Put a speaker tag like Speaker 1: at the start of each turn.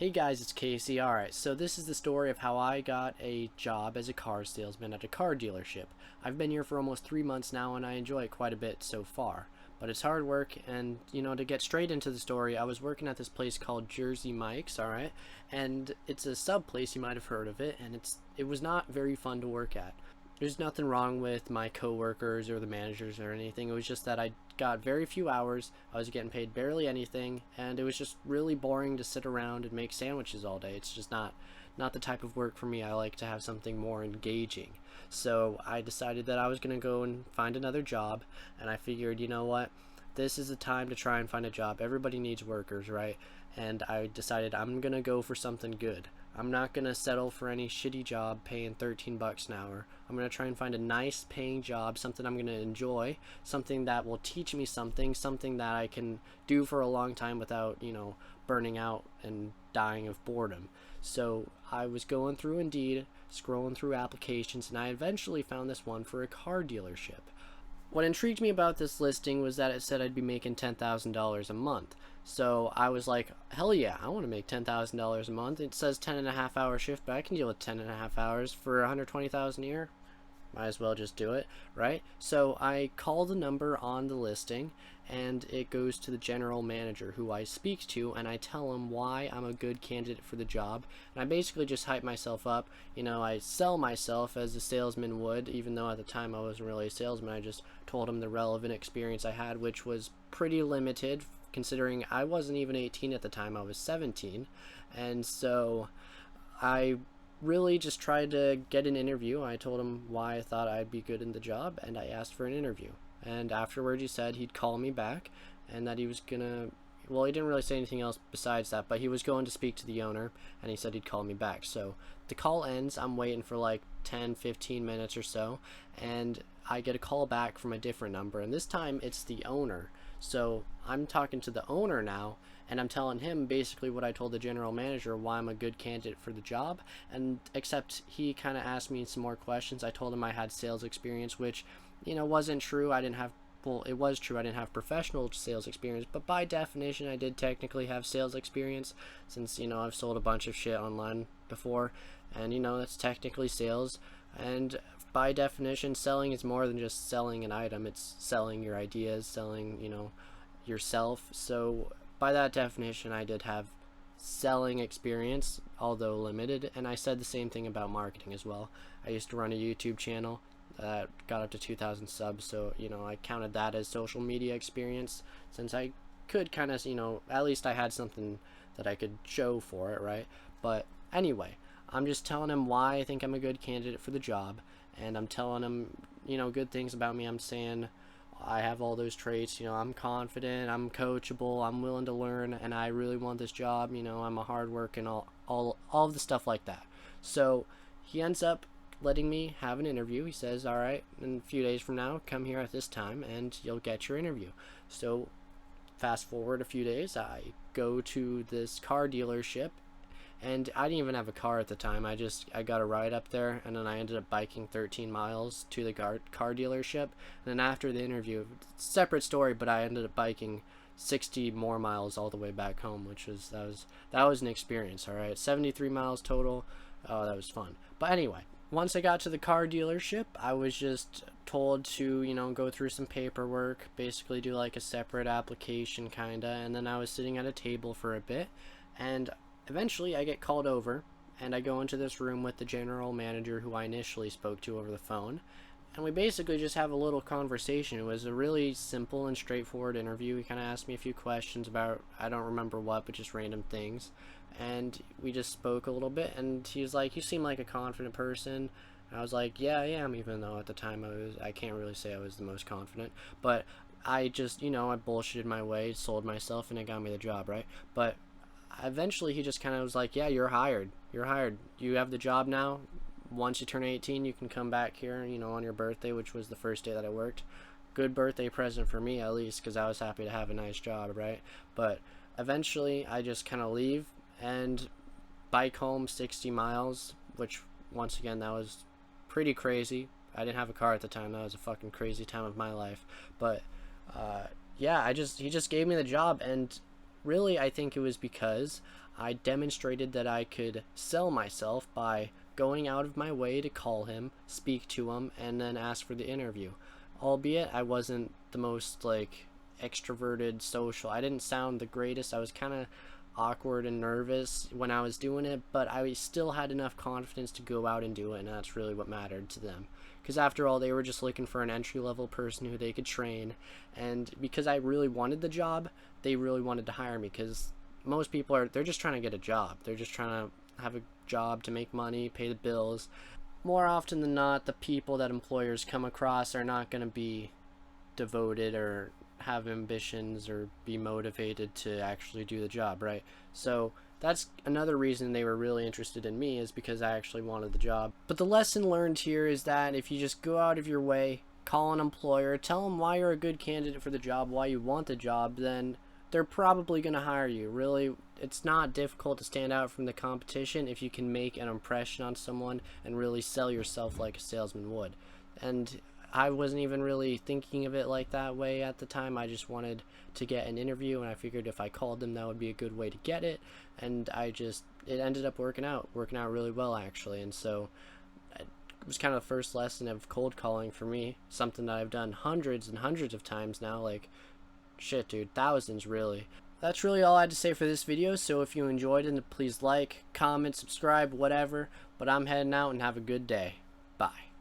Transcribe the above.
Speaker 1: Hey guys, it's Casey. Alright, so this is the story of how I got a job as a car salesman at a car dealership. I've been here for almost 3 months now and I enjoy it quite a bit so far. But it's hard work, and to get straight into the story, I was working at this place called Jersey Mike's, alright? And it's a sub place, you might have heard of it, and it was not very fun to work at. There's nothing wrong with my coworkers or the managers or anything. It was just that I got very few hours. I was getting paid barely anything, and it was just really boring to sit around and make sandwiches all day. It's just not the type of work for me. I like to have something more engaging. So I decided that I was going to go and find another job, and I figured, you know what? This is the time to try and find a job. Everybody needs workers, right? And I decided I'm going to go for something good. I'm not going to settle for any shitty job paying 13 bucks an hour. I'm going to try and find a nice paying job, something I'm going to enjoy, something that will teach me something that I can do for a long time without, burning out and dying of boredom. So I was going through Indeed, scrolling through applications, and I eventually found this one for a car dealership. What intrigued me about this listing was that it said I'd be making $10,000 a month. So I was like, hell yeah, I want to make $10,000 a month. It says 10.5 hour shift, but I can deal with 10.5 hours for 120,000 a year. Might as well just do it, right? So I call the number on the listing, and it goes to the general manager who I speak to, and I tell him why I'm a good candidate for the job. And I basically just hype myself up. I sell myself as a salesman would, even though at the time I wasn't really a salesman. I just told him the relevant experience I had, which was pretty limited, considering I wasn't even 18 at the time. I was 17. And so I really just tried to get an interview. I told him why I thought I'd be good in the job, and I asked for an interview. And afterwards he said he'd call me back, and that he was gonna, well, he didn't really say anything else besides that, but he was going to speak to the owner, and he said he'd call me back. So the call ends. I'm waiting for like 10-15 minutes or so, and I get a call back from a different number, and this time it's the owner. So I'm talking to the owner now, and I'm telling him basically what I told the general manager, why I'm a good candidate for the job. And except he kind of asked me some more questions. I told him I had sales experience, which wasn't true. It was true. I didn't have professional sales experience, but by definition I did technically have sales experience, since I've sold a bunch of shit online before, and that's technically sales. And by definition, selling is more than just selling an item. It's selling your ideas, selling yourself. So by that definition, I did have selling experience, although limited. And I said the same thing about marketing as well. I used to run a YouTube channel that got up to 2,000 subs, so I counted that as social media experience, since I could kind of at least I had something that I could show for it, right? But anyway, I'm just telling him why I think I'm a good candidate for the job, and I'm telling him good things about me. I'm saying I have all those traits. I'm confident, I'm coachable, I'm willing to learn, and I really want this job. I'm a hard worker and all of the stuff like that. So he ends up letting me have an interview. He says, all right, in a few days from now, come here at this time and you'll get your interview. So fast forward a few days, I go to this car dealership, and I didn't even have a car at the time. I got a ride up there, and then I ended up biking 13 miles to the car dealership. And then after the interview, separate story, but I ended up biking 60 more miles all the way back home, that was an experience. All right, 73 miles total. Oh, that was fun. But anyway, once I got to the car dealership, I was just told to go through some paperwork, basically do like a separate application kinda, and then I was sitting at a table for a bit, and eventually I get called over, and I go into this room with the general manager who I initially spoke to over the phone, and we basically just have a little conversation. It was a really simple and straightforward interview. He kind of asked me a few questions about, I don't remember what, but just random things, and we just spoke a little bit, and he was like, you seem like a confident person. And I was like, yeah, I am, even though at the time I can't really say I was the most confident, but I just, I bullshitted my way, sold myself, and it got me the job, right? But eventually he just kind of was like, yeah, you're hired. You have the job now. Once you turn 18, you can come back here, on your birthday, which was the first day that I worked. Good birthday present for me, at least, because I was happy to have a nice job, right? But eventually I just kind of leave and bike home 60 miles, which once again, that was pretty crazy. I didn't have a car at the time. That was a fucking crazy time of my life. But yeah, he just gave me the job, and really, I think it was because I demonstrated that I could sell myself by going out of my way to call him, speak to him, and then ask for the interview. Albeit I wasn't the most like extroverted social. I didn't sound the greatest. I was kind of awkward and nervous when I was doing it, but I still had enough confidence to go out and do it, and that's really what mattered to them. Because after all, they were just looking for an entry-level person who they could train, and because I really wanted the job, they really wanted to hire me, because most people they're just trying to get a job. They're just trying to have a job to make money, pay the bills. More often than not, the people that employers come across are not going to be devoted or have ambitions or be motivated to actually do the job, right? So that's another reason they were really interested in me, is because I actually wanted the job. But the lesson learned here is that if you just go out of your way, call an employer, tell them why you're a good candidate for the job, why you want the job, then they're probably going to hire you. Really, it's not difficult to stand out from the competition if you can make an impression on someone and really sell yourself like a salesman would. And I wasn't even really thinking of it like that way at the time. I just wanted to get an interview, and I figured if I called them, that would be a good way to get it. And it ended up working out really well, actually. And so it was kind of the first lesson of cold calling for me, something that I've done hundreds and hundreds of times now, like shit, dude, thousands really. That's really all I had to say for this video, so if you enjoyed it, please like, comment, subscribe, whatever. But I'm heading out, and have a good day. Bye.